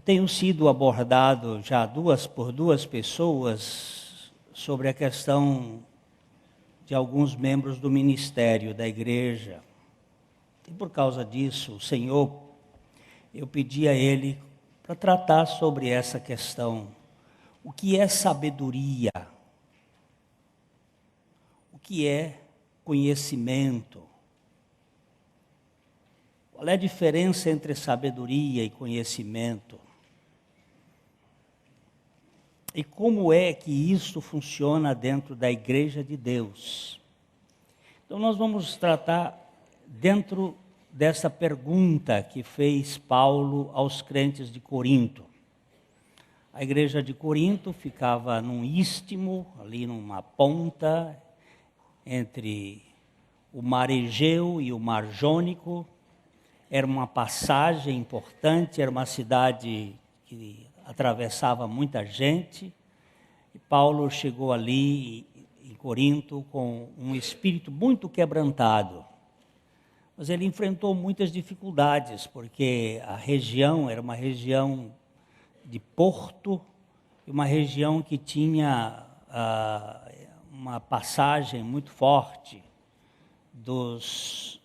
tenho sido abordado já por duas pessoas sobre a questão de alguns membros do ministério da igreja. E por causa disso, o Senhor, eu pedi a Ele para tratar sobre essa questão. O que é sabedoria? O que é conhecimento? Qual é a diferença entre sabedoria e conhecimento? E como é que isso funciona dentro da igreja de Deus? Então nós vamos tratar dentro dessa pergunta que fez Paulo aos crentes de Corinto. A igreja de Corinto ficava num istmo, ali numa ponta, entre o mar Egeu e o mar Jônico. Era uma passagem importante, era uma cidade que atravessava muita gente. E Paulo chegou ali em Corinto com um espírito muito quebrantado. Mas ele enfrentou muitas dificuldades, porque a região era uma região de porto, e uma região que tinha uma passagem muito forte dos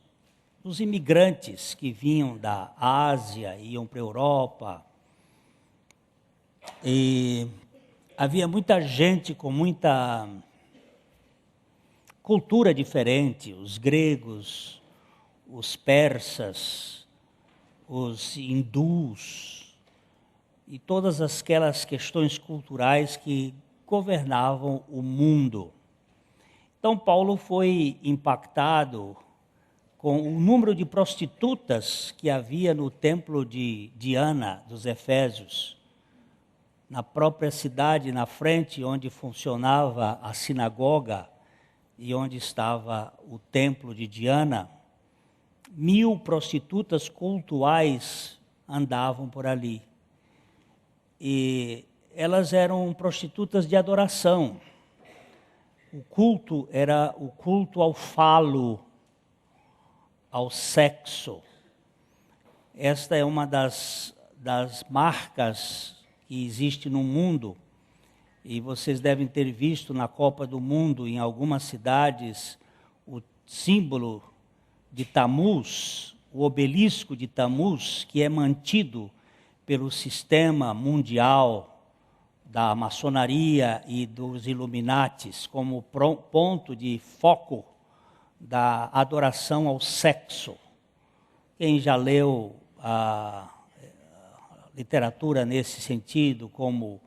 imigrantes que vinham da Ásia e iam para a Europa. E havia muita gente com muita cultura diferente, os gregos, os persas, os hindus, e todas aquelas questões culturais que governavam o mundo. Então Paulo foi impactado com o número de prostitutas que havia no templo de Diana dos Efésios, na própria cidade, na frente onde funcionava a sinagoga e onde estava o templo de Diana. 1000 prostitutas cultuais andavam por ali. E elas eram prostitutas de adoração. O culto era o culto ao falo, ao sexo. Esta é uma das marcas que existe no mundo, e vocês devem ter visto na Copa do Mundo, em algumas cidades, o símbolo de Tamuz, o obelisco de Tamuz, que é mantido pelo sistema mundial da maçonaria e dos Illuminatis como ponto de foco da adoração ao sexo. Quem já leu a literatura nesse sentido, como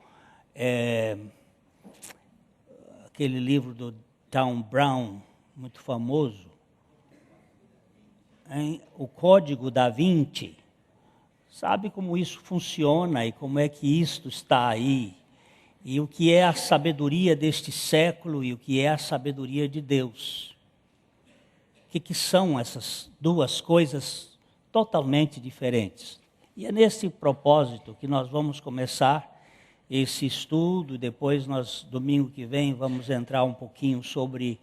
aquele livro do Dan Brown, muito famoso, O Código da Vinci, sabe como isso funciona e como é que isto está aí, e o que é a sabedoria deste século e o que é a sabedoria de Deus. O que são essas duas coisas totalmente diferentes? E é nesse propósito que nós vamos começar esse estudo. Depois domingo que vem, vamos entrar um pouquinho sobre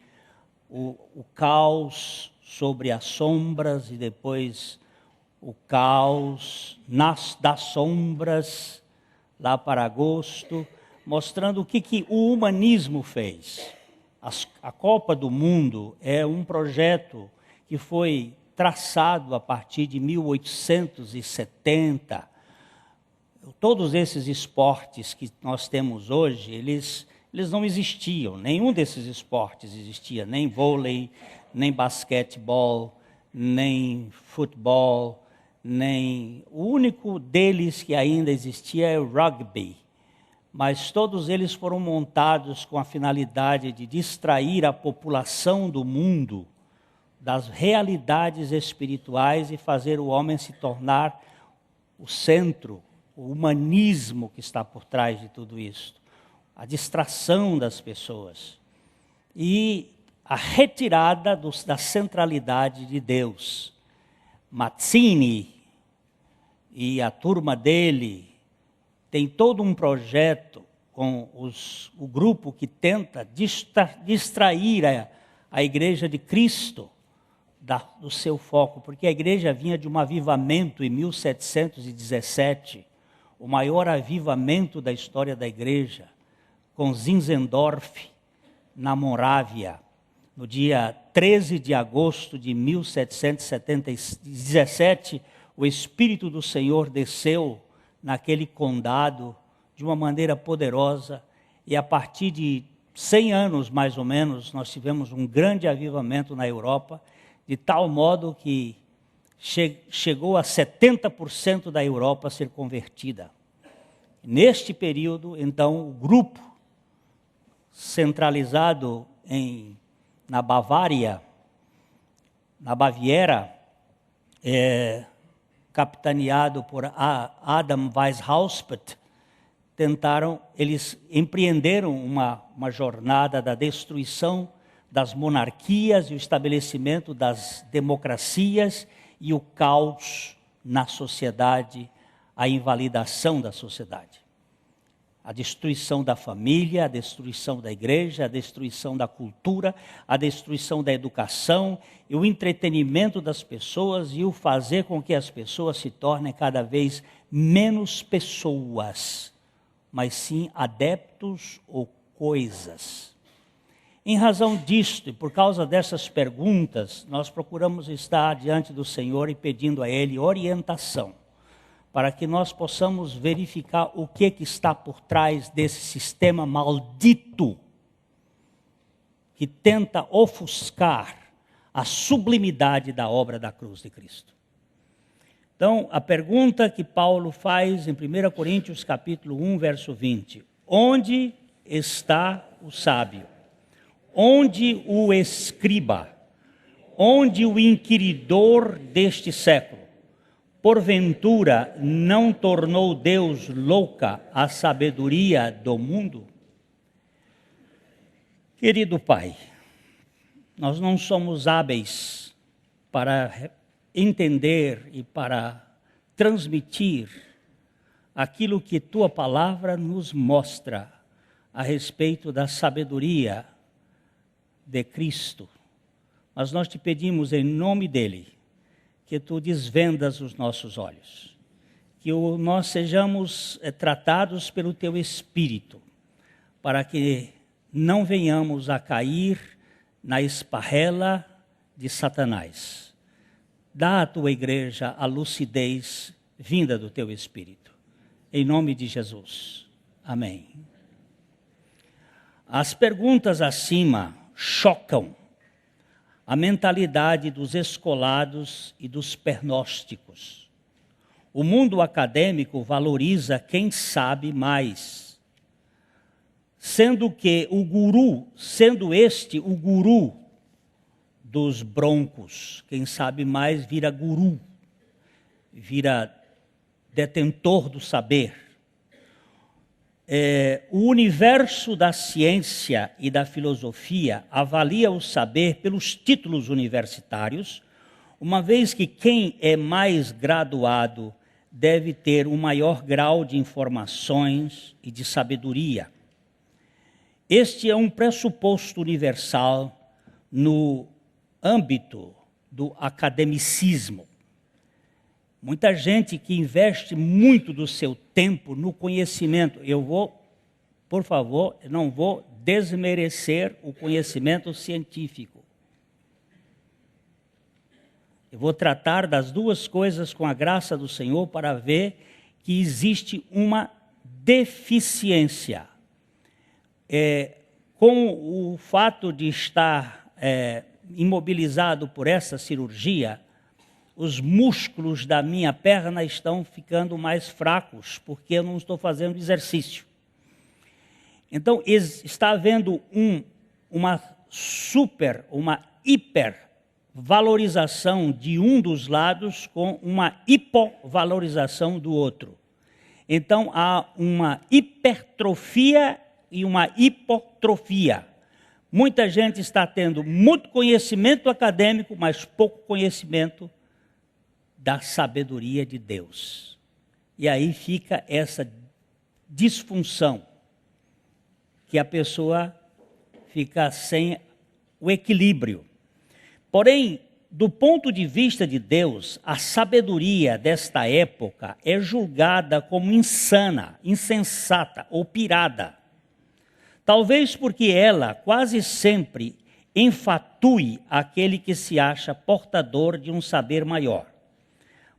o caos, sobre as sombras, e depois o caos das sombras, lá para agosto, mostrando o que o humanismo fez. A Copa do Mundo é um projeto que foi traçado a partir de 1870. Todos esses esportes que nós temos hoje, eles não existiam. Nenhum desses esportes existia, nem vôlei, nem basquetebol, nem futebol, nem... O único deles que ainda existia é o rugby. Mas todos eles foram montados com a finalidade de distrair a população do mundo das realidades espirituais e fazer o homem se tornar o centro, o humanismo que está por trás de tudo isso, a distração das pessoas e a retirada da centralidade de Deus. Mazzini e a turma dele tem todo um projeto com o grupo que tenta distrair a igreja de Cristo do seu foco, porque a igreja vinha de um avivamento em 1717, o maior avivamento da história da igreja, com Zinzendorf, na Morávia, no dia 13 de agosto de 1717, o Espírito do Senhor desceu naquele condado de uma maneira poderosa, e a partir de 100 anos, mais ou menos, nós tivemos um grande avivamento na Europa, de tal modo que chegou a 70% da Europa a ser convertida. Neste período, então, o grupo centralizado na Bavária, na Baviera, capitaneado por Adam Weishauspet, eles empreenderam uma jornada da destruição das monarquias e o estabelecimento das democracias e o caos na sociedade, a invalidação da sociedade. A destruição da família, a destruição da igreja, a destruição da cultura, a destruição da educação e o entretenimento das pessoas e o fazer com que as pessoas se tornem cada vez menos pessoas, mas sim adeptos ou coisas. Em razão disto e por causa dessas perguntas, nós procuramos estar diante do Senhor e pedindo a Ele orientação, para que nós possamos verificar o que está por trás desse sistema maldito, que tenta ofuscar a sublimidade da obra da cruz de Cristo. Então, a pergunta que Paulo faz em 1 Coríntios capítulo 1, verso 20, onde está o sábio? Onde o escriba? Onde o inquiridor deste século? Porventura não tornou Deus louca a sabedoria do mundo? Querido Pai, nós não somos hábeis para entender e para transmitir aquilo que Tua palavra nos mostra a respeito da sabedoria de Cristo. Mas nós te pedimos em nome dEle, que Tu desvendas os nossos olhos, que nós sejamos tratados pelo Teu Espírito, para que não venhamos a cair na esparrela de Satanás. Dá à Tua igreja a lucidez vinda do Teu Espírito. Em nome de Jesus. Amém. As perguntas acima chocam a mentalidade dos escolados e dos pernósticos. O mundo acadêmico valoriza quem sabe mais, sendo este o guru dos broncos. Quem sabe mais vira guru, vira detentor do saber. O universo da ciência e da filosofia avalia o saber pelos títulos universitários, uma vez que quem é mais graduado deve ter um maior grau de informações e de sabedoria. Este é um pressuposto universal no âmbito do academicismo. Muita gente que investe muito do seu tempo no conhecimento. Por favor, não vou desmerecer o conhecimento científico. Eu vou tratar das duas coisas com a graça do Senhor para ver que existe uma deficiência. Com o fato de estar imobilizado por essa cirurgia, os músculos da minha perna estão ficando mais fracos, porque eu não estou fazendo exercício. Então, está havendo uma hipervalorização de um dos lados com uma hipovalorização do outro. Então, há uma hipertrofia e uma hipotrofia. Muita gente está tendo muito conhecimento acadêmico, mas pouco conhecimento da sabedoria de Deus. E aí fica essa disfunção, que a pessoa fica sem o equilíbrio. Porém, do ponto de vista de Deus, a sabedoria desta época é julgada como insana, insensata ou pirada. Talvez porque ela quase sempre enfatue aquele que se acha portador de um saber maior.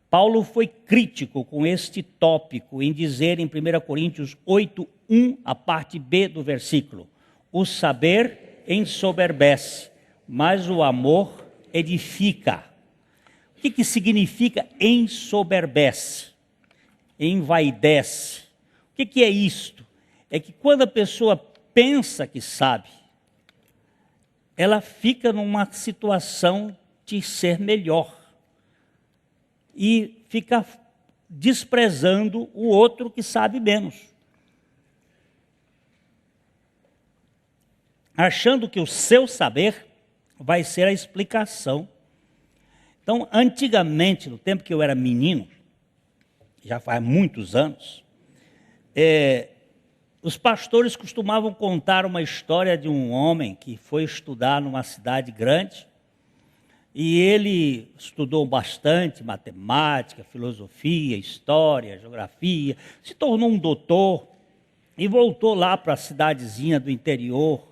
Paulo foi crítico com este tópico em dizer em 1 Coríntios 8:1, a parte B do versículo: o saber ensoberbece, mas o amor edifica. O que significa ensoberbece? Envaidece. O que é isto? É que quando a pessoa pensa que sabe, ela fica numa situação de ser melhor e fica desprezando o outro que sabe menos, achando que o seu saber vai ser a explicação. Então, antigamente, no tempo que eu era menino, já faz muitos anos, os pastores costumavam contar uma história de um homem que foi estudar numa cidade grande, e ele estudou bastante matemática, filosofia, história, geografia, se tornou um doutor e voltou lá para a cidadezinha do interior.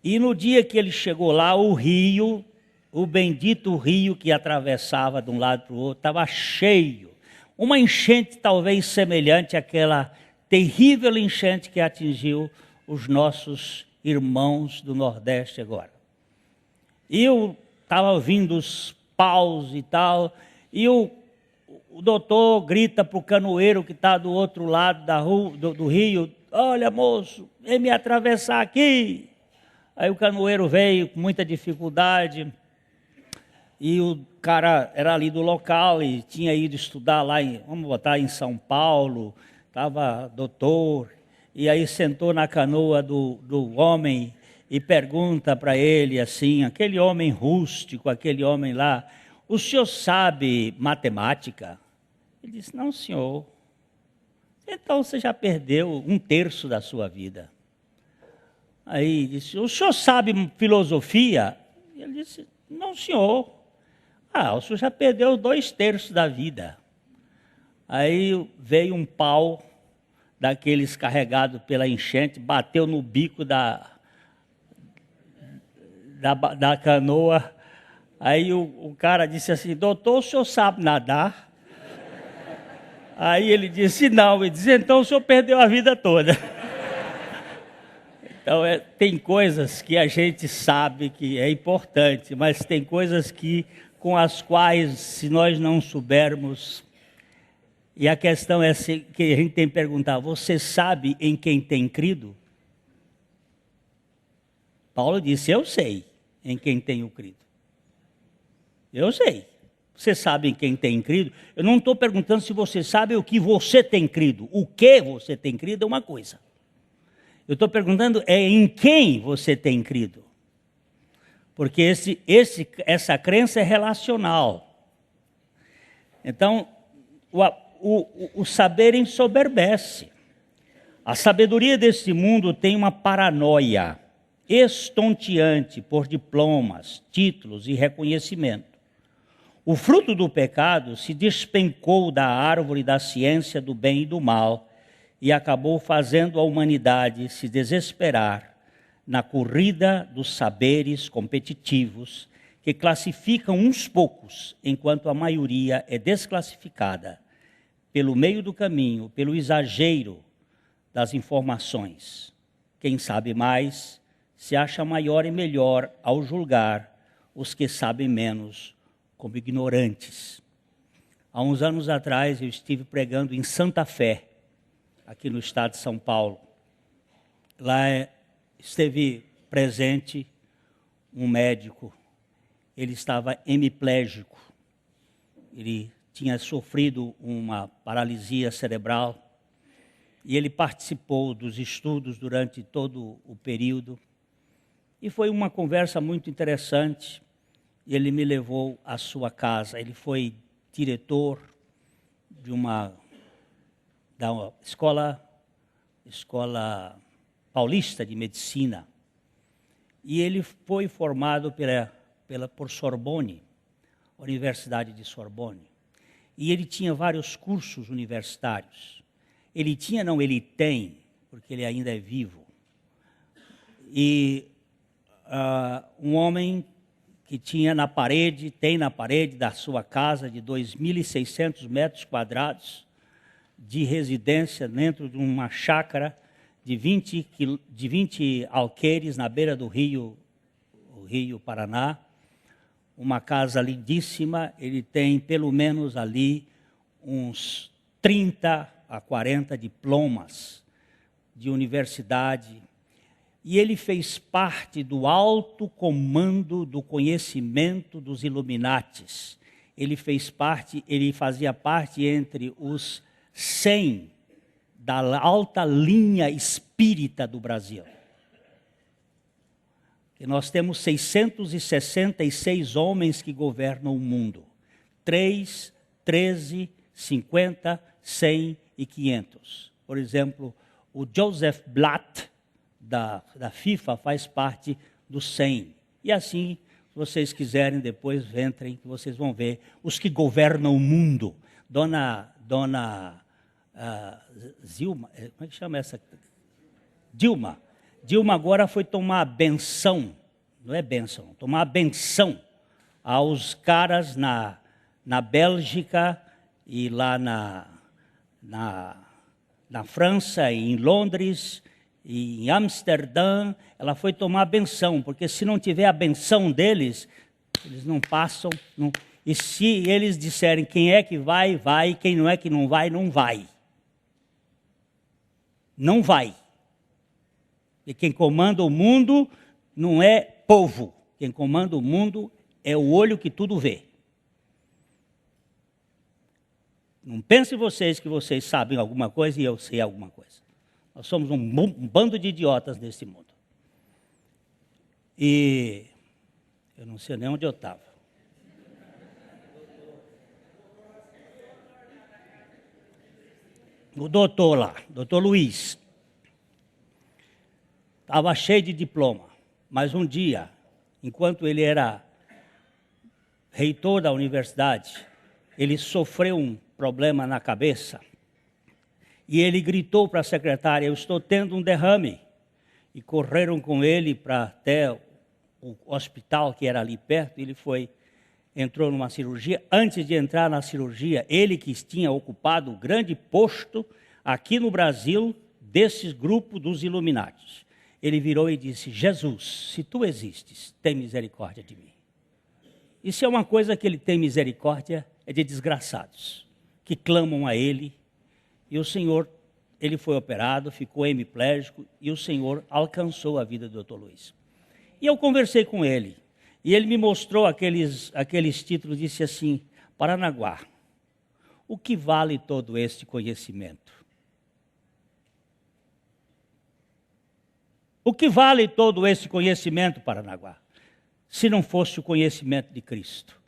E no dia que ele chegou lá, o rio, o bendito rio que atravessava de um lado para o outro, estava cheio. Uma enchente talvez semelhante àquela terrível enchente que atingiu os nossos irmãos do Nordeste agora. E eu estava ouvindo os paus e tal, e o doutor grita para o canoeiro que está do outro lado do rio: olha, moço, vem me atravessar aqui. Aí o canoeiro veio com muita dificuldade, e o cara era ali do local e tinha ido estudar lá, vamos botar em São Paulo, estava doutor, e aí sentou na canoa do homem e pergunta para ele assim, aquele homem rústico, aquele homem lá: o senhor sabe matemática? Ele disse: não, senhor. Então você já perdeu 1/3 da sua vida. Aí disse: o senhor sabe filosofia? Ele disse: não, senhor. O senhor já perdeu 2/3 da vida. Aí veio um pau daqueles carregado pela enchente, bateu no bico da canoa. Aí o cara disse assim: doutor, o senhor sabe nadar? Aí ele disse: não. Ele disse: então o senhor perdeu a vida toda. Então, tem coisas que a gente sabe que é importante, mas tem coisas com as quais, se nós não soubermos, e a questão é que a gente tem que perguntar: você sabe em quem tem crido? Paulo disse: eu sei em quem tenho crido. Eu sei. Você sabe em quem tem crido? Eu não estou perguntando se você sabe o que você tem crido. O que você tem crido é uma coisa. Eu estou perguntando em quem você tem crido. Porque essa crença é relacional. Então, o saber ensoberbece. A sabedoria deste mundo tem uma paranoia estonteante por diplomas, títulos e reconhecimento. O fruto do pecado se despencou da árvore da ciência do bem e do mal e acabou fazendo a humanidade se desesperar na corrida dos saberes competitivos que classificam uns poucos, enquanto a maioria é desclassificada pelo meio do caminho, pelo exagero das informações. Quem sabe mais se acha maior e melhor ao julgar os que sabem menos como ignorantes. Há uns anos atrás eu estive pregando em Santa Fé, aqui no estado de São Paulo. Lá esteve presente um médico. Ele estava hemiplégico. Ele tinha sofrido uma paralisia cerebral e ele participou dos estudos durante todo o período. E foi uma conversa muito interessante. Ele me levou à sua casa. Ele foi diretor da escola paulista de medicina. E ele foi formado por Sorbonne. Universidade de Sorbonne. E ele tinha vários cursos universitários. Ele tinha, não, ele tem, porque ele ainda é vivo. E um homem que tinha na parede, tem na parede da sua casa de 2.600 metros quadrados de residência dentro de uma chácara de 20 alqueires na beira do rio, o Rio Paraná. Uma casa lindíssima, ele tem pelo menos ali uns 30 a 40 diplomas de universidade. E ele fez parte do alto comando do conhecimento dos Illuminatis. Ele fazia parte entre os 100 da alta linha espírita do Brasil. E nós temos 666 homens que governam o mundo. 3, 13, 50, 100 e 500. Por exemplo, o Joseph Blatt, da FIFA, faz parte dos 100. E assim, se vocês quiserem, depois entrem, que vocês vão ver os que governam o mundo. Dona Zilma, como é que chama essa? Dilma. Dilma agora foi tomar a benção, não é benção, tomar a benção aos caras na Bélgica e lá na França, e em Londres, e em Amsterdã. Ela foi tomar a benção, porque se não tiver a benção deles, eles não passam. Não, e se eles disserem quem é que vai, vai, quem não é que não vai, não vai. Não vai. E quem comanda o mundo não é povo. Quem comanda o mundo é o olho que tudo vê. Não pensem vocês que vocês sabem alguma coisa e eu sei alguma coisa. Nós somos um bando de idiotas nesse mundo. E eu não sei nem onde eu estava. O doutor lá, doutor Luiz, estava cheio de diploma, mas um dia, enquanto ele era reitor da universidade, ele sofreu um problema na cabeça e ele gritou para a secretária: eu estou tendo um derrame. E correram com ele para até o hospital que era ali perto. Ele entrou numa cirurgia. Antes de entrar na cirurgia, ele que tinha ocupado o grande posto aqui no Brasil desses grupos dos Illuminatis, ele virou e disse: Jesus, se tu existes, tem misericórdia de mim. Isso é uma coisa que ele tem misericórdia, é de desgraçados, que clamam a ele. E o Senhor, ele foi operado, ficou hemiplégico, e o Senhor alcançou a vida do Dr. Luiz. E eu conversei com ele, e ele me mostrou aqueles títulos, disse assim: Paranaguá, o que vale todo este conhecimento? O que vale todo esse conhecimento, Paranaguá, se não fosse o conhecimento de Cristo?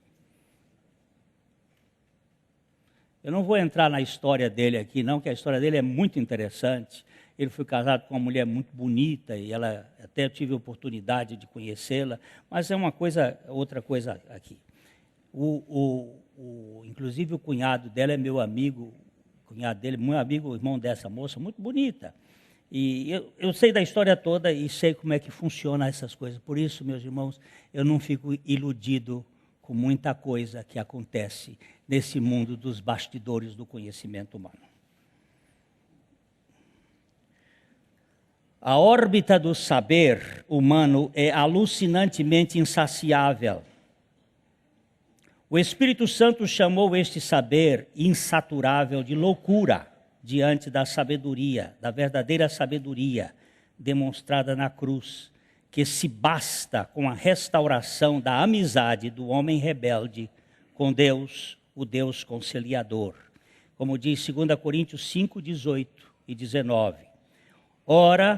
Eu não vou entrar na história dele aqui, não, que a história dele é muito interessante. Ele foi casado com uma mulher muito bonita e ela até tive a oportunidade de conhecê-la, mas é outra coisa aqui. Inclusive o cunhado dela é meu amigo, meu amigo, irmão dessa moça, muito bonita. E eu sei da história toda e sei como é que funciona essas coisas. Por isso, meus irmãos, eu não fico iludido com muita coisa que acontece nesse mundo dos bastidores do conhecimento humano. A órbita do saber humano é alucinantemente insaciável. O Espírito Santo chamou este saber insaturável de loucura diante da sabedoria, da verdadeira sabedoria demonstrada na cruz, que se basta com a restauração da amizade do homem rebelde com Deus, o Deus conciliador. Como diz 2 Coríntios 5, 18 e 19. Ora,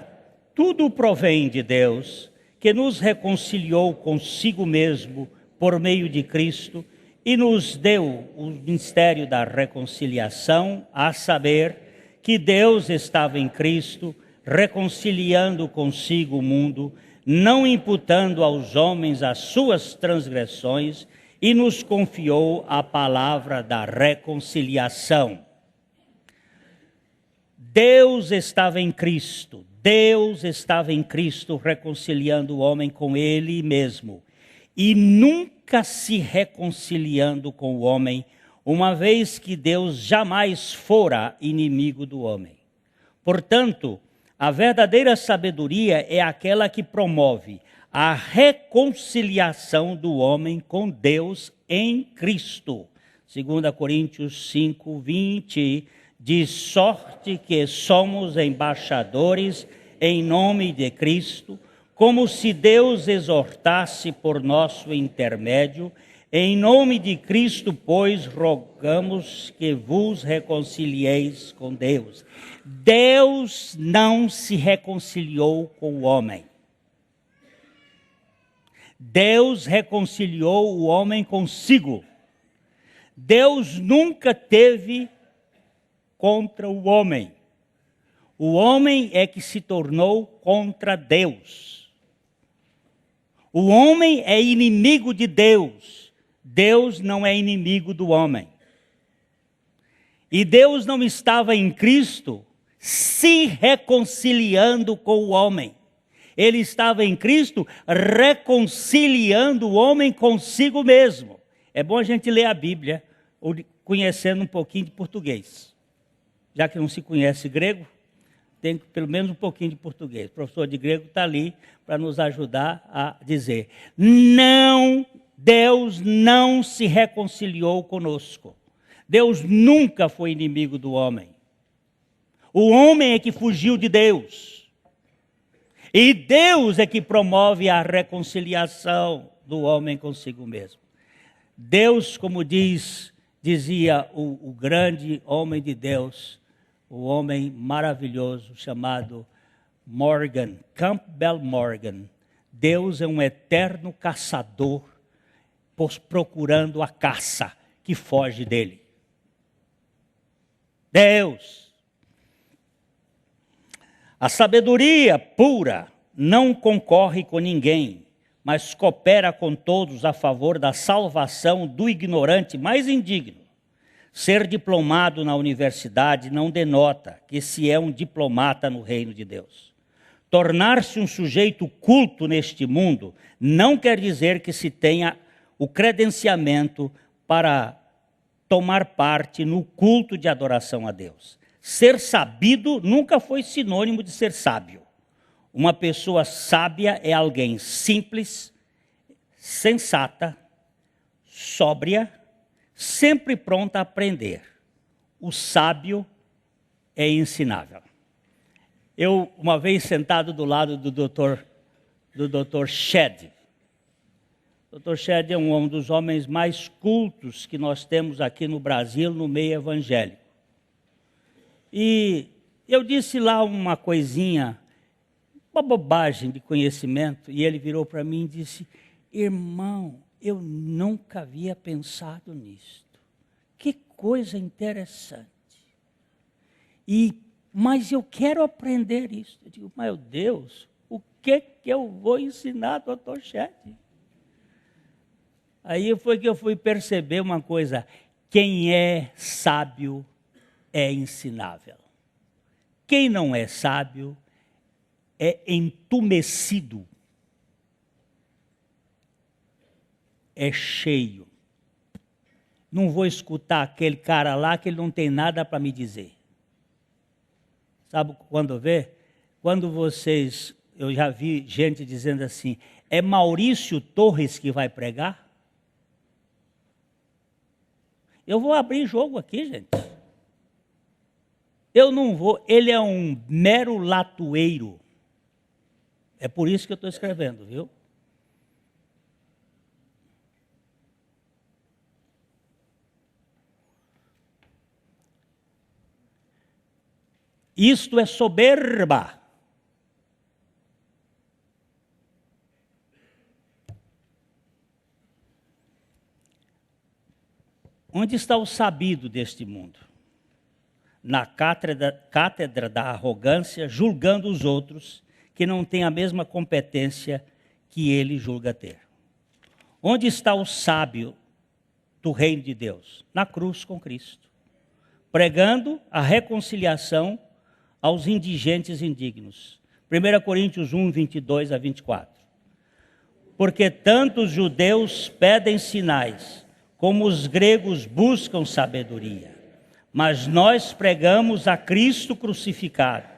tudo provém de Deus, que nos reconciliou consigo mesmo por meio de Cristo e nos deu o mistério da reconciliação, a saber que Deus estava em Cristo, reconciliando consigo o mundo, não imputando aos homens as suas transgressões, e nos confiou a palavra da reconciliação. Deus estava em Cristo reconciliando o homem com ele mesmo, e nunca se reconciliando com o homem, uma vez que Deus jamais fora inimigo do homem. Portanto, a verdadeira sabedoria é aquela que promove a reconciliação do homem com Deus em Cristo. 2 Coríntios 5, 20, de sorte que somos embaixadores em nome de Cristo, como se Deus exortasse por nosso intermédio. Em nome de Cristo, pois, rogamos que vos reconcilieis com Deus. Deus não se reconciliou com o homem. Deus reconciliou o homem consigo. Deus nunca teve contra o homem. O homem é que se tornou contra Deus. O homem é inimigo de Deus. Deus não é inimigo do homem. E Deus não estava em Cristo se reconciliando com o homem. Ele estava em Cristo reconciliando o homem consigo mesmo. É bom a gente ler a Bíblia, conhecendo um pouquinho de português. Já que não se conhece grego, tem pelo menos um pouquinho de português. O professor de grego está ali para nos ajudar a dizer: não, Deus não se reconciliou conosco. Deus nunca foi inimigo do homem. O homem é que fugiu de Deus. E Deus é que promove a reconciliação do homem consigo mesmo. Deus, como dizia o grande homem de Deus, o homem maravilhoso chamado Campbell Morgan, Deus é um eterno caçador procurando a caça que foge dele. Deus. A sabedoria pura não concorre com ninguém, mas coopera com todos a favor da salvação do ignorante mais indigno. Ser diplomado na universidade não denota que se é um diplomata no reino de Deus. Tornar-se um sujeito culto neste mundo não quer dizer que se tenha o credenciamento para tomar parte no culto de adoração a Deus. Ser sabido nunca foi sinônimo de ser sábio. Uma pessoa sábia é alguém simples, sensata, sóbria, sempre pronta a aprender. O sábio é ensinável. Eu, uma vez sentado do lado do Dr. Shedd. O Dr. Shedd é um dos homens mais cultos que nós temos aqui no Brasil, no meio evangélico. E eu disse lá uma coisinha, uma bobagem de conhecimento, e ele virou para mim e disse: irmão, eu nunca havia pensado nisto. Que coisa interessante. Mas eu quero aprender isso. Eu digo: meu Deus, o que eu vou ensinar, Dr. Shedd? Aí foi que eu fui perceber uma coisa: quem é sábio é ensinável. Quem não é sábio é entumecido, é cheio. Não vou escutar aquele cara lá que ele não tem nada para me dizer. Sabe quando vê? Quando eu já vi gente dizendo assim: é Maurício Torres que vai pregar? Eu vou abrir jogo aqui, gente. Eu não vou, ele é um mero latoeiro. É por isso que eu estou escrevendo, viu? Isto é soberba. Onde está o sabido deste mundo? Na cátedra da arrogância, julgando os outros que não têm a mesma competência que ele julga ter. Onde está o sábio do reino de Deus? Na cruz com Cristo, pregando a reconciliação aos indigentes e indignos. 1 Coríntios 1, 22 a 24. Porque tanto os judeus pedem sinais, como os gregos buscam sabedoria. Mas nós pregamos a Cristo crucificado,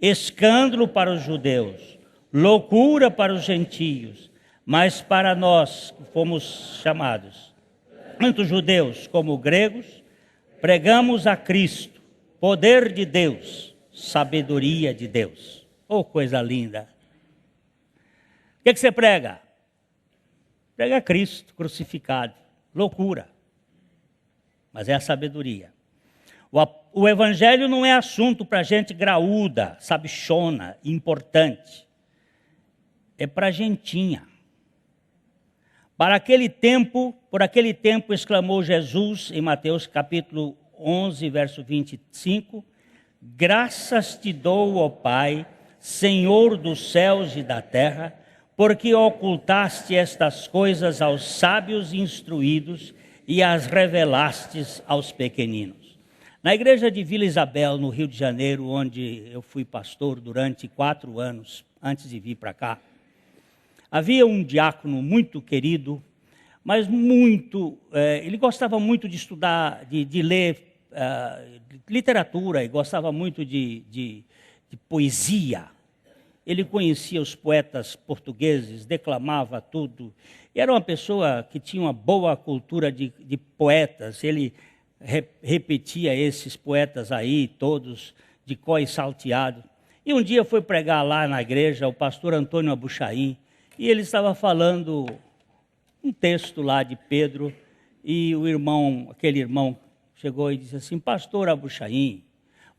escândalo para os judeus, loucura para os gentios, mas para nós que fomos chamados, tanto judeus como gregos, pregamos a Cristo, poder de Deus, sabedoria de Deus. Oh, coisa linda! O que você prega? Prega Cristo crucificado, loucura, mas é a sabedoria. O evangelho não é assunto para gente graúda, sabichona, importante. É para gentinha. Por aquele tempo exclamou Jesus em Mateus capítulo 11, verso 25, graças te dou, ó Pai, Senhor dos céus e da terra, porque ocultaste estas coisas aos sábios instruídos e as revelastes aos pequeninos. Na igreja de Vila Isabel, no Rio de Janeiro, onde eu fui pastor durante 4 anos, antes de vir para cá, havia um diácono muito querido, mas ele gostava muito de estudar, de ler literatura, e gostava muito de poesia. Ele conhecia os poetas portugueses, declamava tudo. Era uma pessoa que tinha uma boa cultura de poetas. Ele repetia esses poetas aí, todos de có e salteado. E um dia foi pregar lá na igreja o pastor Antônio Abuchaim, e ele estava falando um texto lá de Pedro, e aquele irmão chegou e disse assim, pastor Abuchaim,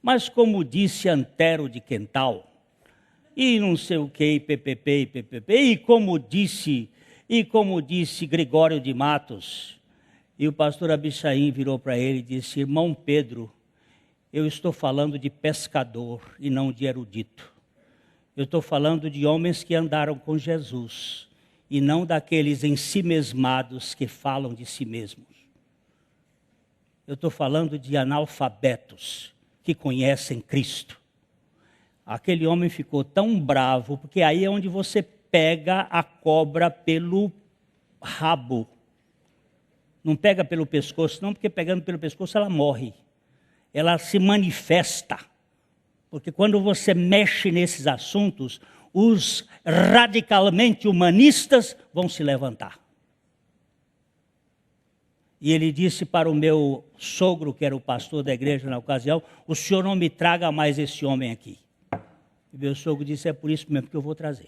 mas como disse Antero de Quental, e não sei o que, PPP, e como disse Gregório de Matos. E o pastor Abuchaim virou para ele e disse, irmão Pedro, eu estou falando de pescador e não de erudito. Eu estou falando de homens que andaram com Jesus e não daqueles ensimesmados que falam de si mesmos. Eu estou falando de analfabetos que conhecem Cristo. Aquele homem ficou tão bravo, porque aí é onde você pega a cobra pelo rabo. Não pega pelo pescoço, não, porque pegando pelo pescoço ela morre. Ela se manifesta. Porque quando você mexe nesses assuntos, os radicalmente humanistas vão se levantar. E ele disse para o meu sogro, que era o pastor da igreja na ocasião, o senhor não me traga mais esse homem aqui. E meu sogro disse, é por isso mesmo que eu vou trazer.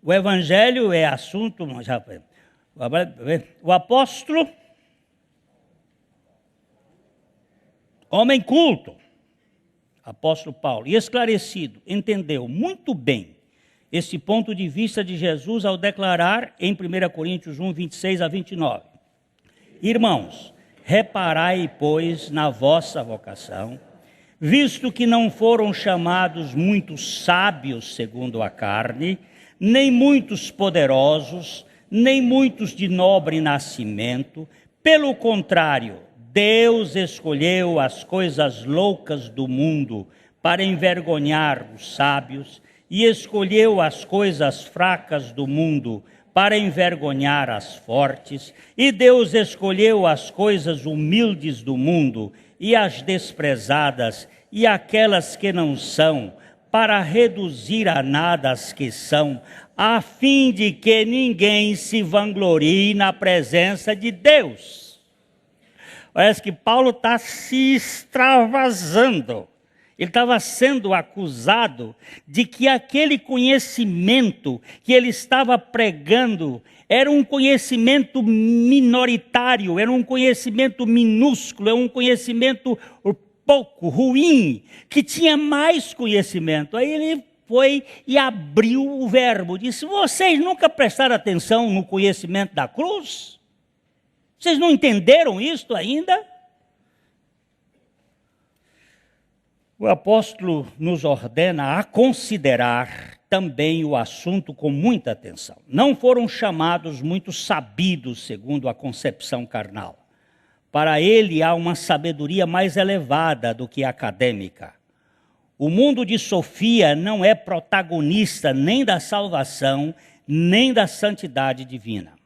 O evangelho é assunto... O apóstolo, homem culto, apóstolo Paulo, e esclarecido, entendeu muito bem esse ponto de vista de Jesus ao declarar em 1 Coríntios 1, 26 a 29. Irmãos, reparai, pois, na vossa vocação, visto que não foram chamados muitos sábios segundo a carne, nem muitos poderosos, nem muitos de nobre nascimento. Pelo contrário, Deus escolheu as coisas loucas do mundo para envergonhar os sábios, e escolheu as coisas fracas do mundo para envergonhar as fortes, e Deus escolheu as coisas humildes do mundo e as desprezadas e aquelas que não são, para reduzir a nada as que são, a fim de que ninguém se vanglorie na presença de Deus. Parece que Paulo está se extravasando. Ele estava sendo acusado de que aquele conhecimento que ele estava pregando era um conhecimento minoritário, era um conhecimento minúsculo, era um conhecimento pouco, ruim, que tinha mais conhecimento. Aí ele foi e abriu o verbo, disse, vocês nunca prestaram atenção no conhecimento da cruz? Vocês não entenderam isto ainda? O apóstolo nos ordena a considerar também o assunto com muita atenção. Não foram chamados muitos sabidos, segundo a concepção carnal. Para ele há uma sabedoria mais elevada do que a acadêmica. O mundo de Sofia não é protagonista nem da salvação, nem da santidade divina.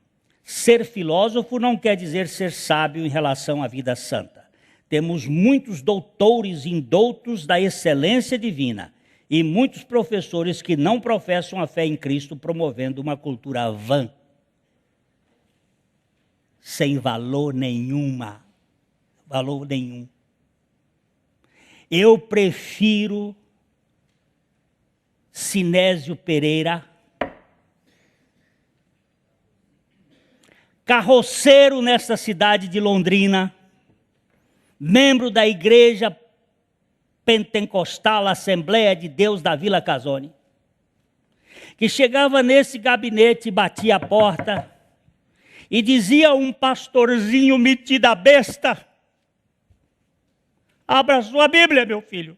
Ser filósofo não quer dizer ser sábio em relação à vida santa. Temos muitos doutores indoutos da excelência divina e muitos professores que não professam a fé em Cristo, promovendo uma cultura vã, sem valor nenhum. Eu prefiro Sinésio Pereira, carroceiro nesta cidade de Londrina, membro da Igreja Pentecostal Assembleia de Deus da Vila Casone, que chegava nesse gabinete e batia a porta e dizia a um pastorzinho metido a besta: abra sua Bíblia, meu filho.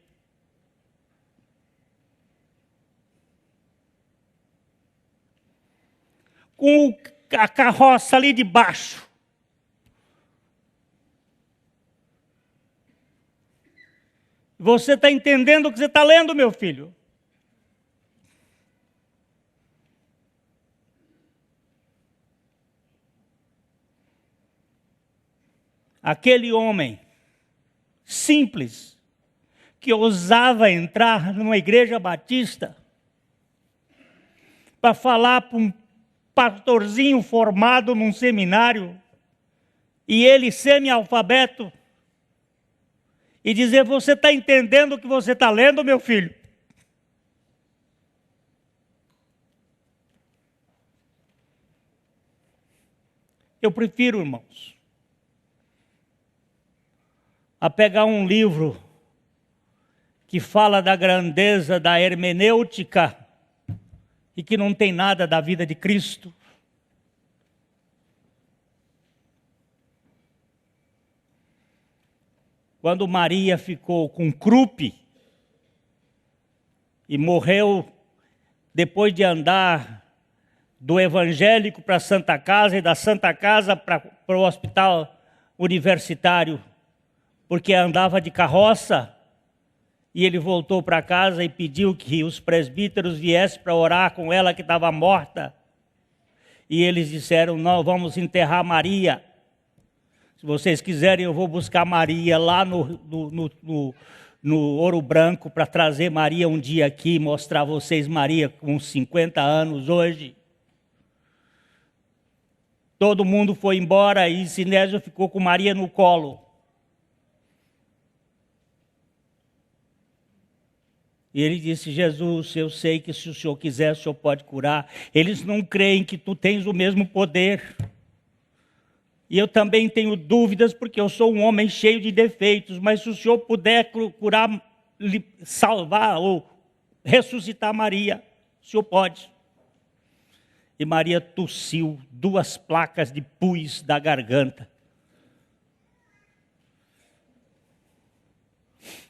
Com a carroça ali de baixo. Você está entendendo o que você está lendo, meu filho? Aquele homem simples, que ousava entrar numa igreja batista para falar para um pastorzinho formado num seminário, e ele semi-alfabeto, e dizer: você está entendendo o que você está lendo, meu filho? Eu prefiro, irmãos, a pegar um livro que fala da grandeza da hermenêutica e que não tem nada da vida de Cristo. Quando Maria ficou com Krupp e morreu depois de andar do evangélico para a Santa Casa e da Santa Casa para o hospital universitário, porque andava de carroça, e ele voltou para casa e pediu que os presbíteros viessem para orar com ela que estava morta. E eles disseram: não, vamos enterrar Maria. Se vocês quiserem, eu vou buscar Maria lá no Ouro Branco para trazer Maria um dia aqui, mostrar a vocês Maria com 50 anos hoje. Todo mundo foi embora e Sinésio ficou com Maria no colo. E ele disse: Jesus, eu sei que se o Senhor quiser, o Senhor pode curar. Eles não creem que tu tens o mesmo poder. E eu também tenho dúvidas, porque eu sou um homem cheio de defeitos. Mas se o Senhor puder curar, salvar ou ressuscitar Maria, o Senhor pode. E Maria tossiu 2 placas de pus da garganta.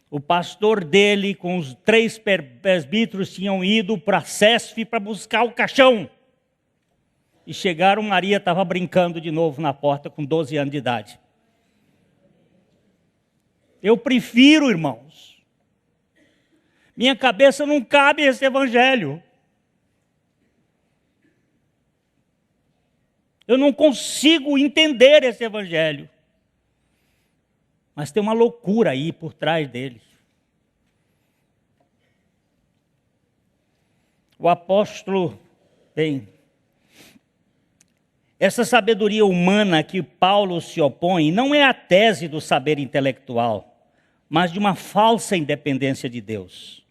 O pastor dele, com os 3 presbíteros, tinham ido para a CESF para buscar o caixão. E chegaram, Maria estava brincando de novo na porta com 12 anos de idade. Eu prefiro, irmãos. Minha cabeça não cabe esse evangelho. Eu não consigo entender esse evangelho. Mas tem uma loucura aí por trás dele. O apóstolo, essa sabedoria humana que Paulo se opõe não é a tese do saber intelectual, mas de uma falsa independência de Deus.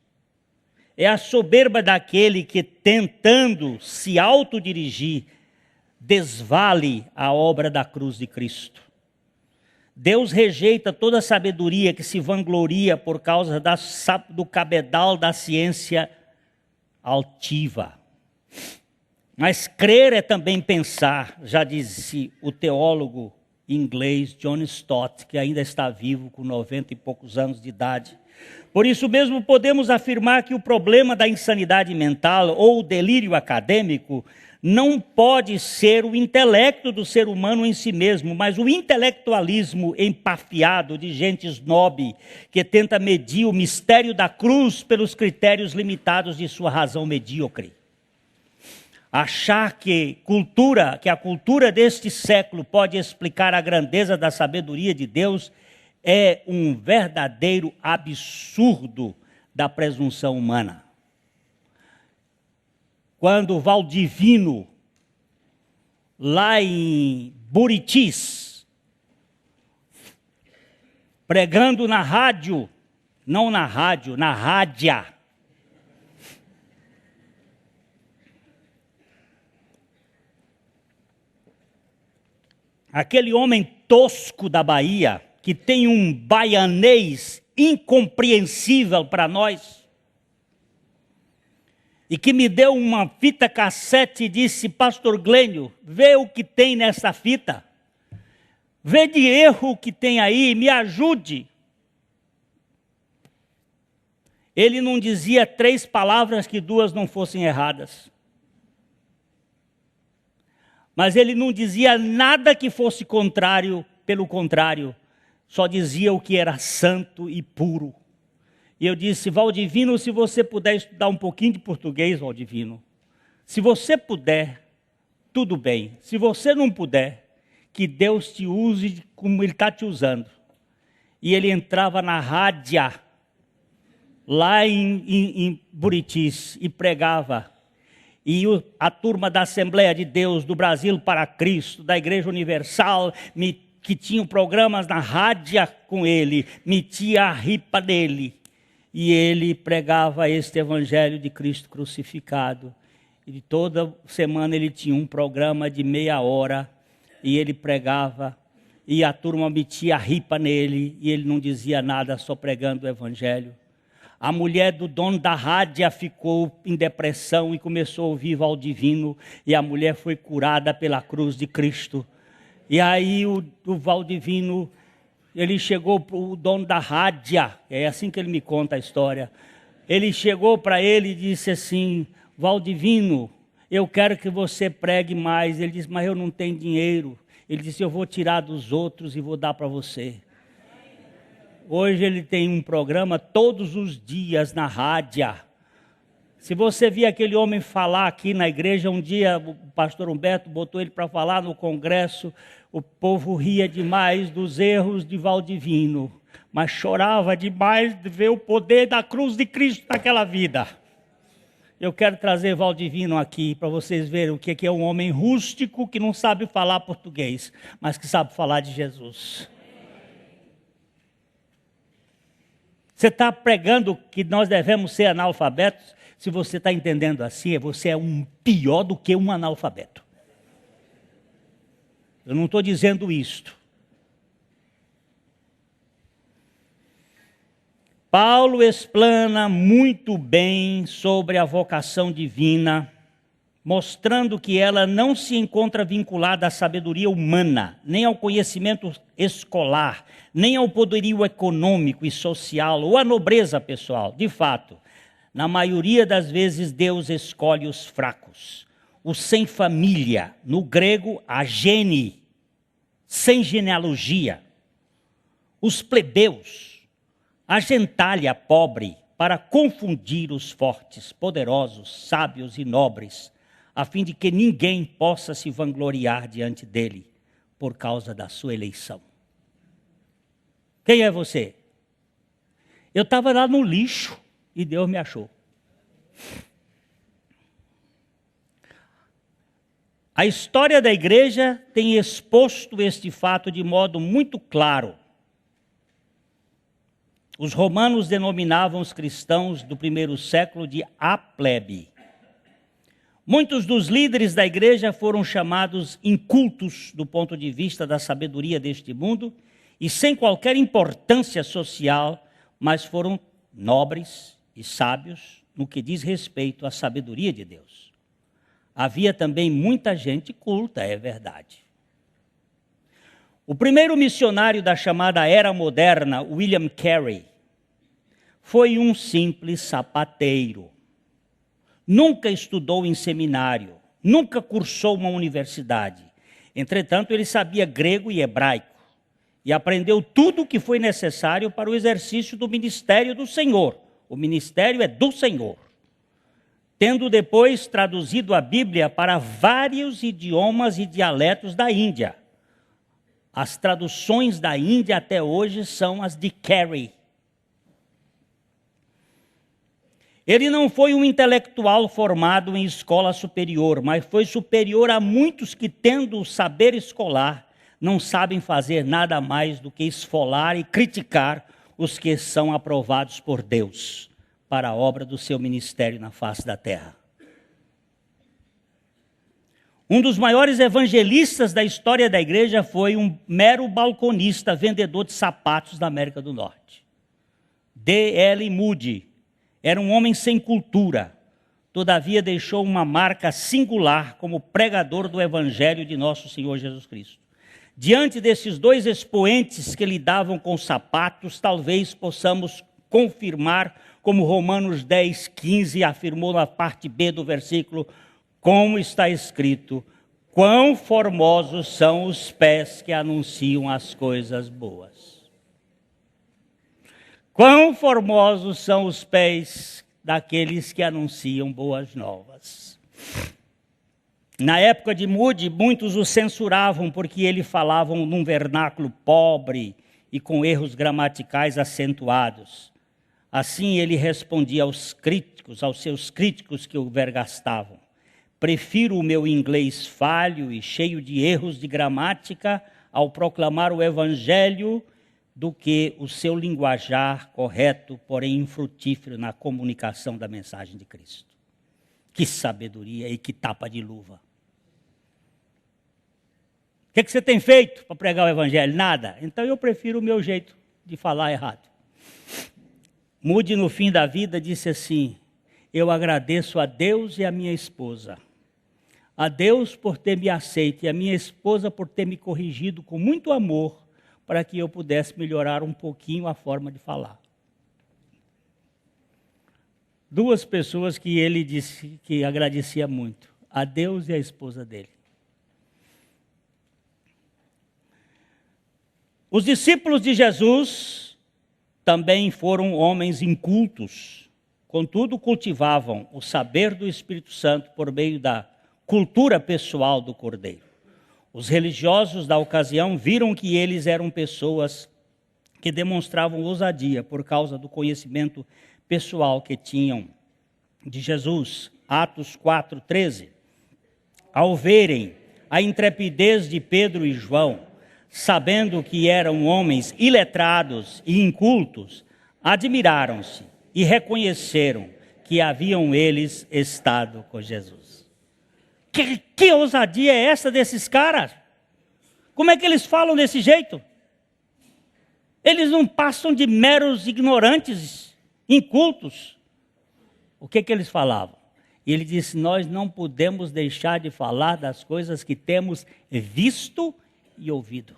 É a soberba daquele que, tentando se autodirigir, desvale a obra da cruz de Cristo. Deus rejeita toda sabedoria que se vangloria por causa do cabedal da ciência altiva. Mas crer é também pensar, já disse o teólogo inglês John Stott, que ainda está vivo com 90 e poucos anos de idade. Por isso mesmo podemos afirmar que o problema da insanidade mental ou o delírio acadêmico não pode ser o intelecto do ser humano em si mesmo, mas o intelectualismo empafiado de gente snob que tenta medir o mistério da cruz pelos critérios limitados de sua razão medíocre. Achar que a cultura deste século pode explicar a grandeza da sabedoria de Deus é um verdadeiro absurdo da presunção humana. Quando Valdivino, lá em Buritis, pregando na rádio, não na rádio, na rádia, aquele homem tosco da Bahia, que tem um baianês incompreensível para nós, e que me deu uma fita cassete e disse: Pastor Glênio, vê o que tem nessa fita, vê de erro que tem aí, me ajude. Ele não dizia 3 palavras que 2 não fossem erradas. Mas ele não dizia nada que fosse contrário, pelo contrário, só dizia o que era santo e puro. E eu disse: Valdivino, se você puder estudar um pouquinho de português, Valdivino, se você puder, tudo bem. Se você não puder, que Deus te use como Ele está te usando. E ele entrava na rádio, lá em Buritis, e pregava. E a turma da Assembleia de Deus, do Brasil para Cristo, da Igreja Universal, que tinham programas na rádio com ele, metia a ripa dele. E ele pregava este evangelho de Cristo crucificado. E toda semana ele tinha um programa de meia hora, e ele pregava, e a turma metia a ripa nele, e ele não dizia nada, só pregando o evangelho. A mulher do dono da rádio ficou em depressão e começou a ouvir Valdivino, e a mulher foi curada pela cruz de Cristo. E aí o Valdivino, ele chegou para o dono da rádio, é assim que ele me conta a história. Ele chegou para ele e disse assim: Valdivino, eu quero que você pregue mais. Ele disse: mas eu não tenho dinheiro. Ele disse: eu vou tirar dos outros e vou dar para você. Hoje ele tem um programa todos os dias na rádio. Se você vir aquele homem falar aqui na igreja, um dia o pastor Humberto botou ele para falar no congresso, o povo ria demais dos erros de Valdivino, mas chorava demais de ver o poder da cruz de Cristo naquela vida. Eu quero trazer Valdivino aqui para vocês verem o que é um homem rústico que não sabe falar português, mas que sabe falar de Jesus. Você está pregando que nós devemos ser analfabetos? Se você está entendendo assim, você é pior do que um analfabeto. Eu não estou dizendo isto. Paulo explana muito bem sobre a vocação divina, mostrando que ela não se encontra vinculada à sabedoria humana, nem ao conhecimento escolar, nem ao poderio econômico e social ou à nobreza pessoal. De fato, na maioria das vezes Deus escolhe os fracos, os sem família, no grego agene, sem genealogia, os plebeus, a gentalha pobre, para confundir os fortes, poderosos, sábios e nobres, a fim de que ninguém possa se vangloriar diante dele por causa da sua eleição. Quem é você? Eu estava lá no lixo e Deus me achou. A história da igreja tem exposto este fato de modo muito claro. Os romanos denominavam os cristãos do primeiro século de a plebe. Muitos dos líderes da igreja foram chamados incultos do ponto de vista da sabedoria deste mundo e sem qualquer importância social, mas foram nobres e sábios no que diz respeito à sabedoria de Deus. Havia também muita gente culta, é verdade. O primeiro missionário da chamada Era Moderna, William Carey, foi um simples sapateiro. Nunca estudou em seminário, nunca cursou uma universidade. Entretanto, ele sabia grego e hebraico e aprendeu tudo o que foi necessário para o exercício do ministério do Senhor. O ministério é do Senhor. Tendo depois traduzido a Bíblia para vários idiomas e dialetos da Índia. As traduções da Índia até hoje são as de Carey. Ele não foi um intelectual formado em escola superior, mas foi superior a muitos que, tendo o saber escolar, não sabem fazer nada mais do que esfolar e criticar os que são aprovados por Deus para a obra do seu ministério na face da terra. Um dos maiores evangelistas da história da igreja foi um mero balconista, vendedor de sapatos da América do Norte. D.L. Moody era um homem sem cultura, todavia deixou uma marca singular como pregador do evangelho de nosso Senhor Jesus Cristo. Diante desses dois expoentes que lidavam com sapatos, talvez possamos confirmar, como Romanos 10:15 afirmou na parte B do versículo, como está escrito, quão formosos são os pés que anunciam as coisas boas. Quão formosos são os pés daqueles que anunciam boas novas. Na época de Moody, muitos o censuravam porque ele falava num vernáculo pobre e com erros gramaticais acentuados. Assim ele respondia aos seus críticos que o vergastavam. Prefiro o meu inglês falho e cheio de erros de gramática ao proclamar o evangelho do que o seu linguajar correto, porém infrutífero na comunicação da mensagem de Cristo. Que sabedoria e que tapa de luva. O que você tem feito para pregar o evangelho? Nada. Então eu prefiro o meu jeito de falar errado. Moody, no fim da vida, disse assim, eu agradeço a Deus e a minha esposa. A Deus por ter me aceito e a minha esposa por ter me corrigido com muito amor para que eu pudesse melhorar um pouquinho a forma de falar. Duas pessoas que ele disse que agradecia muito, a Deus e a esposa dele. Os discípulos de Jesus também foram homens incultos, contudo cultivavam o saber do Espírito Santo por meio da cultura pessoal do Cordeiro. Os religiosos da ocasião viram que eles eram pessoas que demonstravam ousadia por causa do conhecimento pessoal que tinham de Jesus. Atos 4:13. Ao verem a intrepidez de Pedro e João, sabendo que eram homens iletrados e incultos, admiraram-se e reconheceram que haviam eles estado com Jesus. Que ousadia é essa desses caras? Como é que eles falam desse jeito? Eles não passam de meros ignorantes, incultos. O que eles falavam? Ele disse, nós não podemos deixar de falar das coisas que temos visto e ouvido.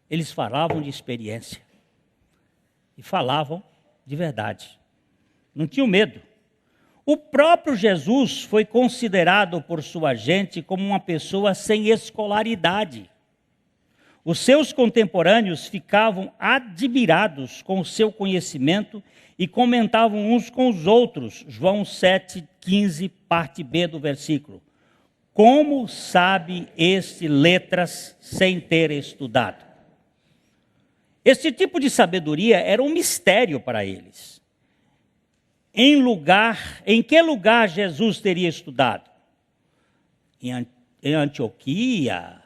Eles falavam de experiência. E falavam de verdade. Não tinham medo. O próprio Jesus foi considerado por sua gente como uma pessoa sem escolaridade. Os seus contemporâneos ficavam admirados com o seu conhecimento e comentavam uns com os outros. João 7:15, parte B do versículo. Como sabe este letras sem ter estudado? Esse tipo de sabedoria era um mistério para eles. Em que lugar Jesus teria estudado? Em Antioquia,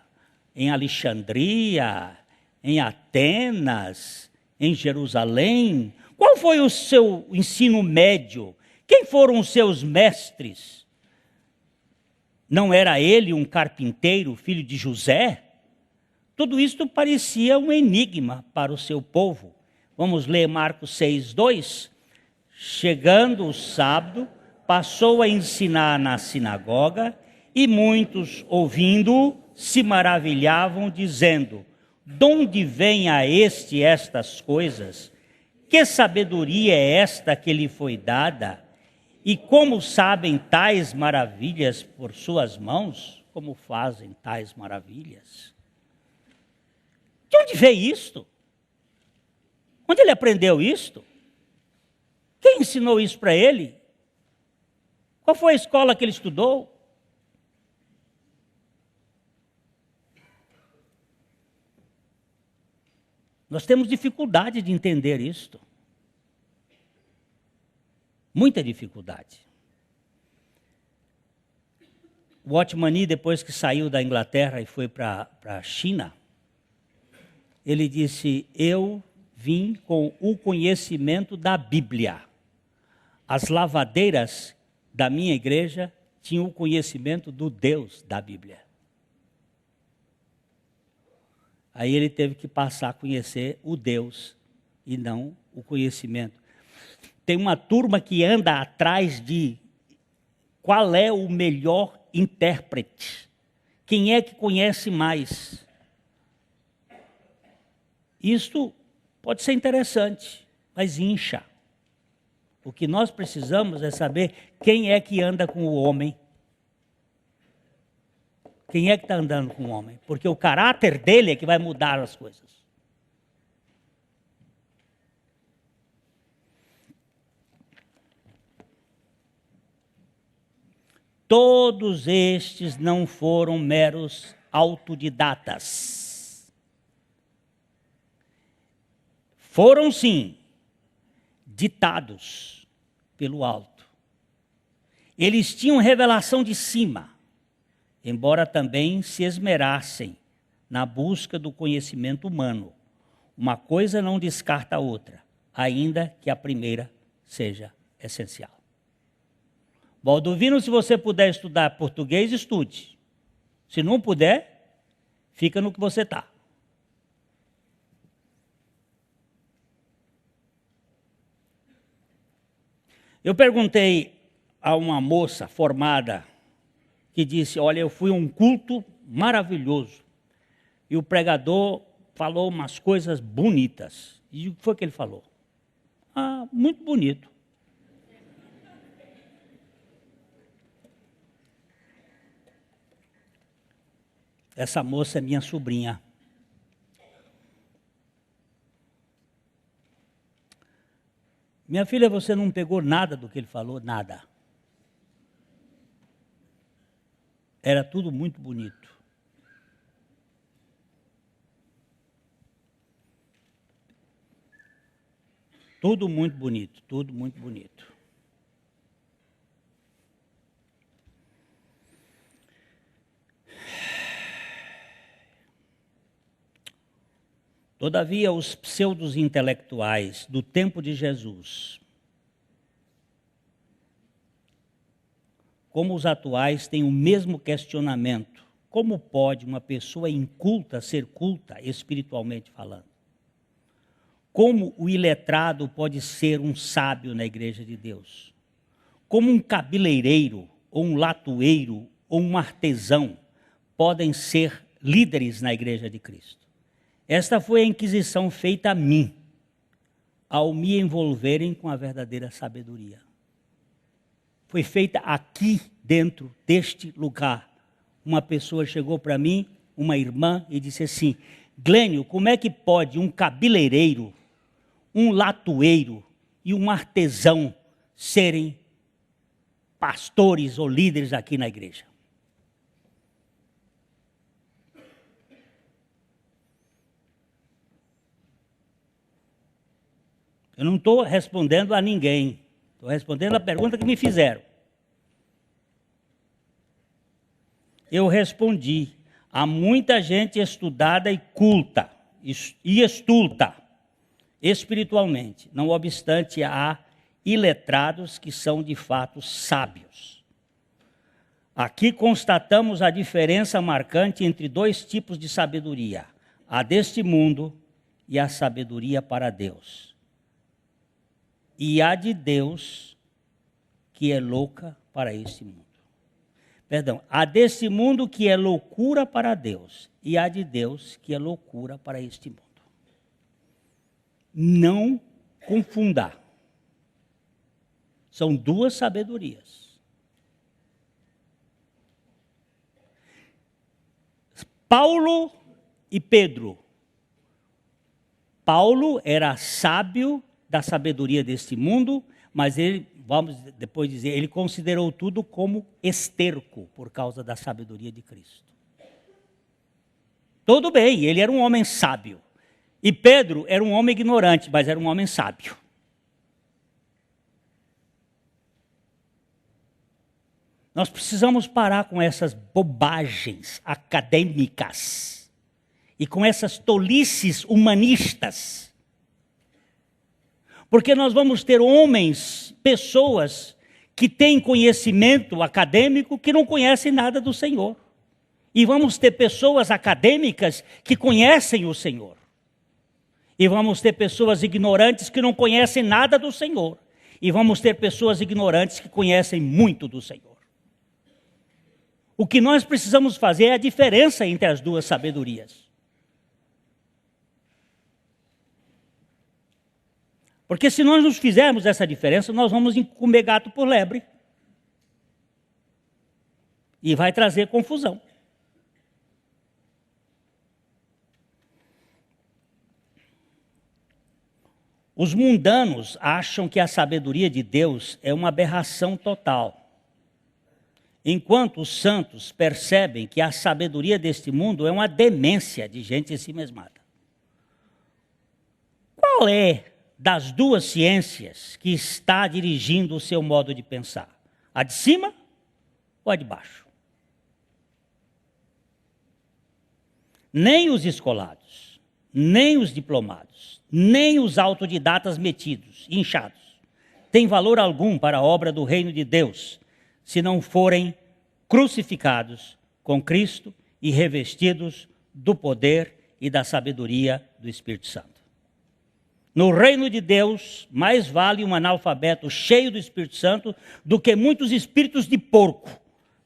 em Alexandria, em Atenas, em Jerusalém? Qual foi o seu ensino médio? Quem foram os seus mestres? Não era ele um carpinteiro, filho de José? Tudo isso parecia um enigma para o seu povo. Vamos ler Marcos 6:2. Chegando o sábado, passou a ensinar na sinagoga e muitos, ouvindo-o, se maravilhavam, dizendo, donde vem a este estas coisas? Que sabedoria é esta que lhe foi dada? E como sabem tais maravilhas por suas mãos? Como fazem tais maravilhas? De onde veio isto? Onde ele aprendeu isto? Quem ensinou isso para ele? Qual foi a escola que ele estudou? Nós temos dificuldade de entender isto. Muita dificuldade. O Otmani, depois que saiu da Inglaterra e foi para a China, ele disse: eu vim com o conhecimento da Bíblia. As lavadeiras da minha igreja tinham o conhecimento do Deus da Bíblia. Aí ele teve que passar a conhecer o Deus e não o conhecimento. Tem uma turma que anda atrás de qual é o melhor intérprete. Quem é que conhece mais? Isto pode ser interessante, mas incha. O que nós precisamos é saber quem é que anda com o homem. Quem é que está andando com o homem? Porque o caráter dele é que vai mudar as coisas. Todos estes não foram meros autodidatas. Foram, sim, ditados pelo alto. Eles tinham revelação de cima, embora também se esmerassem na busca do conhecimento humano. Uma coisa não descarta a outra, ainda que a primeira seja essencial. Baldovino, se você puder estudar português, estude. Se não puder, fica no que você está. Eu perguntei a uma moça formada que disse: olha, eu fui a um culto maravilhoso e o pregador falou umas coisas bonitas. E o que foi que ele falou? Ah, muito bonito. Essa moça é minha sobrinha. Minha filha, você não pegou nada do que ele falou? Nada. Era tudo muito bonito. Tudo muito bonito, tudo muito bonito. Todavia, os pseudos intelectuais do tempo de Jesus, como os atuais, têm o mesmo questionamento: como pode uma pessoa inculta ser culta, espiritualmente falando? Como o iletrado pode ser um sábio na igreja de Deus? Como um cabeleireiro, ou um latoeiro, ou um artesão podem ser líderes na igreja de Cristo? Esta foi a inquisição feita a mim, ao me envolverem com a verdadeira sabedoria. Foi feita aqui dentro deste lugar. Uma pessoa chegou para mim, uma irmã, e disse assim: Glênio, como é que pode um cabeleireiro, um latoeiro e um artesão serem pastores ou líderes aqui na igreja? Eu não estou respondendo a ninguém. Estou respondendo a pergunta que me fizeram. Eu respondi: há muita gente estudada e culta, e estulta espiritualmente. Não obstante, há iletrados que são de fato sábios. Aqui constatamos a diferença marcante entre dois tipos de sabedoria: a deste mundo e a sabedoria para Deus. E a de Deus, que é louca para este mundo. Perdão, há desse mundo que é loucura para Deus, e há de Deus que é loucura para este mundo. Não confunda. São duas sabedorias. Paulo e Pedro. Paulo era sábio da sabedoria deste mundo, mas ele, vamos depois dizer, ele considerou tudo como esterco por causa da sabedoria de Cristo. Tudo bem, ele era um homem sábio. E Pedro era um homem ignorante, mas era um homem sábio. Nós precisamos parar com essas bobagens acadêmicas e com essas tolices humanistas. Porque nós vamos ter homens, pessoas que têm conhecimento acadêmico que não conhecem nada do Senhor. E vamos ter pessoas acadêmicas que conhecem o Senhor. E vamos ter pessoas ignorantes que não conhecem nada do Senhor. E vamos ter pessoas ignorantes que conhecem muito do Senhor. O que nós precisamos fazer é a diferença entre as duas sabedorias. Porque se nós não fizermos essa diferença, nós vamos comer gato por lebre. E vai trazer confusão. Os mundanos acham que a sabedoria de Deus é uma aberração total. Enquanto os santos percebem que a sabedoria deste mundo é uma demência de gente ensimesmada. Qual é das duas ciências que está dirigindo o seu modo de pensar? A de cima ou a de baixo? Nem os escolados, nem os diplomados, nem os autodidatas metidos, inchados, têm valor algum para a obra do reino de Deus, se não forem crucificados com Cristo e revestidos do poder e da sabedoria do Espírito Santo. No reino de Deus, mais vale um analfabeto cheio do Espírito Santo do que muitos espíritos de porco,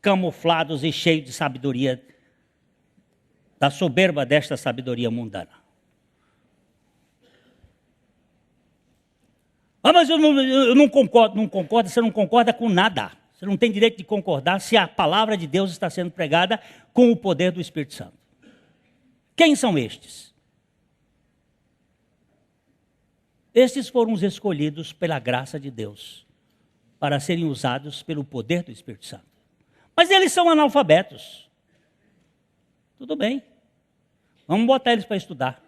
camuflados e cheios de sabedoria, da soberba desta sabedoria mundana. Ah, mas eu não concordo. Não concorda, você não concorda com nada. Você não tem direito de concordar se a palavra de Deus está sendo pregada com o poder do Espírito Santo. Quem são estes? Estes foram os escolhidos pela graça de Deus para serem usados pelo poder do Espírito Santo. Mas eles são analfabetos. Tudo bem. Vamos botar eles para estudar.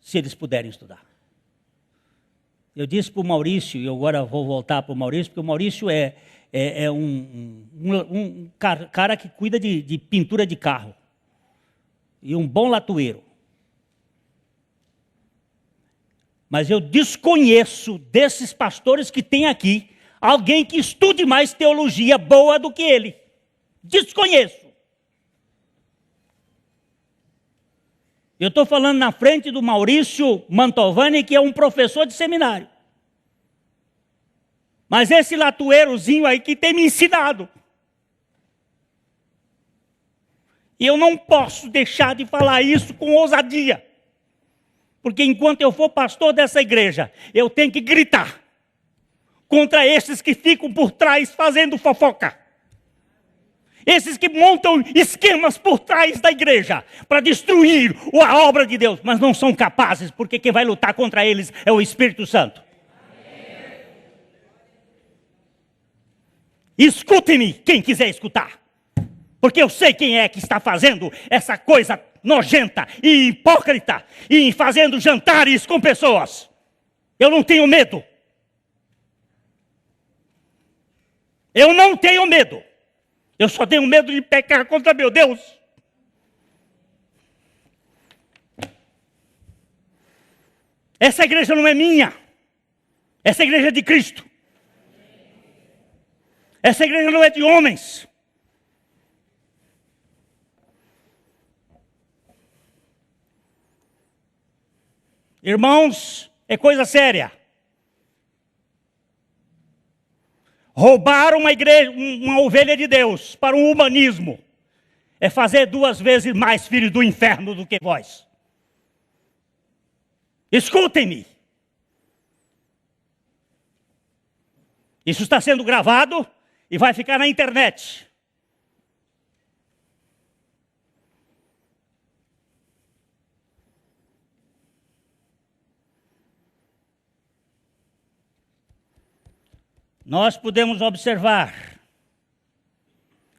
Se eles puderem estudar. Eu disse para o Maurício, e agora vou voltar para o Maurício, porque o Maurício é um cara que cuida de pintura de carro. E um bom latoeiro. Mas eu desconheço desses pastores que tem aqui, alguém que estude mais teologia boa do que ele. Desconheço. Eu estou falando na frente do Maurício Mantovani, que é um professor de seminário. Mas esse latoeirozinho aí que tem me ensinado. E eu não posso deixar de falar isso com ousadia. Porque enquanto eu for pastor dessa igreja, eu tenho que gritar contra esses que ficam por trás fazendo fofoca. Esses que montam esquemas por trás da igreja para destruir a obra de Deus, mas não são capazes, porque quem vai lutar contra eles é o Espírito Santo. Escute-me, quem quiser escutar, porque eu sei quem é que está fazendo essa coisa nojenta e hipócrita e fazendo jantares com pessoas. Eu não tenho medo. Eu não tenho medo. Eu só tenho medo de pecar contra meu Deus. Essa igreja não é minha. Essa igreja é de Cristo. Essa igreja não é de homens. Irmãos, é coisa séria. Roubar uma igreja, uma ovelha de Deus para um humanismo é fazer 2 vezes mais filhos do inferno do que vós. Escutem-me. Isso está sendo gravado e vai ficar na internet. Nós podemos observar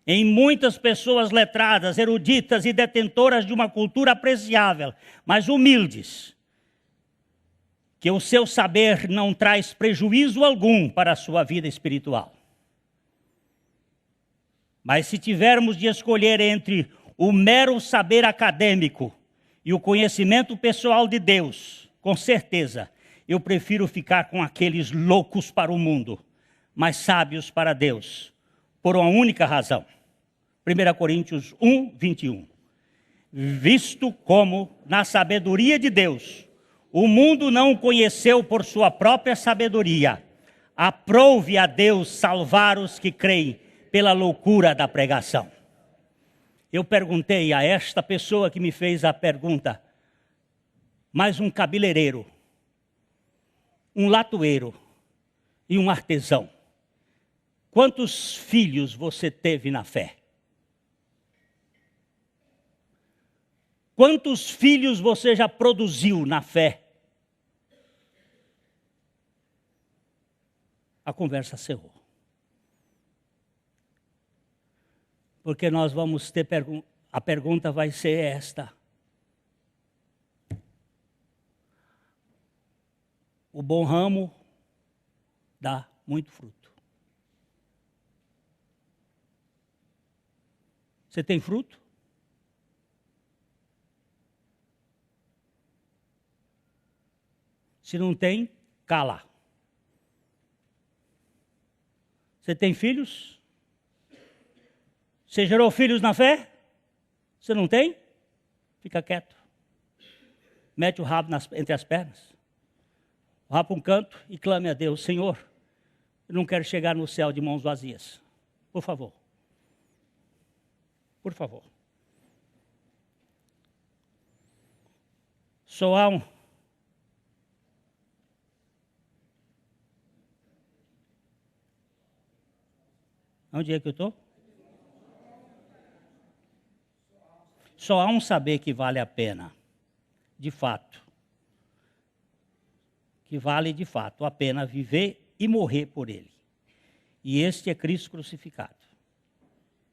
em muitas pessoas letradas, eruditas e detentoras de uma cultura apreciável, mas humildes, que o seu saber não traz prejuízo algum para a sua vida espiritual. Mas se tivermos de escolher entre o mero saber acadêmico e o conhecimento pessoal de Deus, com certeza, eu prefiro ficar com aqueles loucos para o mundo, mas sábios para Deus, por uma única razão. 1 Coríntios 1, 21. Visto como, na sabedoria de Deus, o mundo não o conheceu por sua própria sabedoria, aprove a Deus salvar os que creem pela loucura da pregação. Eu perguntei a esta pessoa que me fez a pergunta, mas um cabeleireiro, um latoeiro e um artesão, quantos filhos você teve na fé? Quantos filhos você já produziu na fé? A conversa cerrou. Porque nós vamos ter a pergunta vai ser esta. O bom ramo dá muito fruto. Você tem fruto? Se não tem, cala. Você tem filhos? Você gerou filhos na fé? Você não tem? Fica quieto. Mete o rabo entre as pernas. Vá para um canto e clame a Deus. Senhor, eu não quero chegar no céu de mãos vazias. Por favor. Por favor. Só há um... Onde é que eu estou? Só há um saber que vale a pena, de fato. Que vale de fato a pena viver e morrer por ele. E este é Cristo crucificado.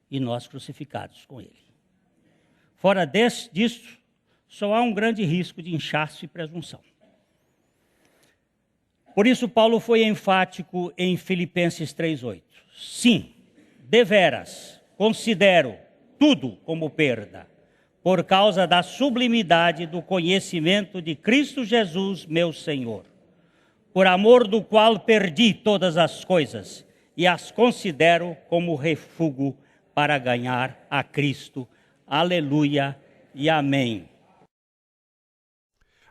E nós crucificados com ele. Fora disso, só há um grande risco de inchaço e presunção. Por isso Paulo foi enfático em Filipenses 3:8. Sim, deveras, considero tudo como perda, por causa da sublimidade do conhecimento de Cristo Jesus, meu Senhor, por amor do qual perdi todas as coisas e as considero como refúgio para ganhar a Cristo. Aleluia e amém.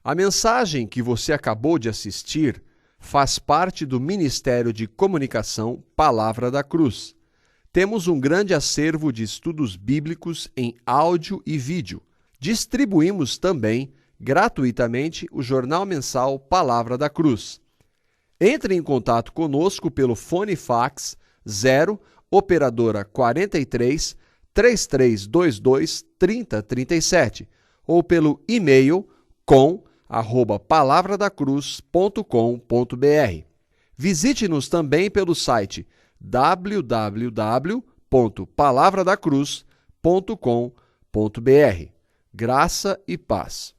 A mensagem que você acabou de assistir faz parte do Ministério de Comunicação Palavra da Cruz. Temos um grande acervo de estudos bíblicos em áudio e vídeo. Distribuímos também, gratuitamente, o jornal mensal Palavra da Cruz. Entre em contato conosco pelo fone fax 0 operadora 43 3322 3037 ou pelo e-mail com@palavradacruz.com.br. Visite-nos também pelo site www.palavradacruz.com.br. Graça e paz.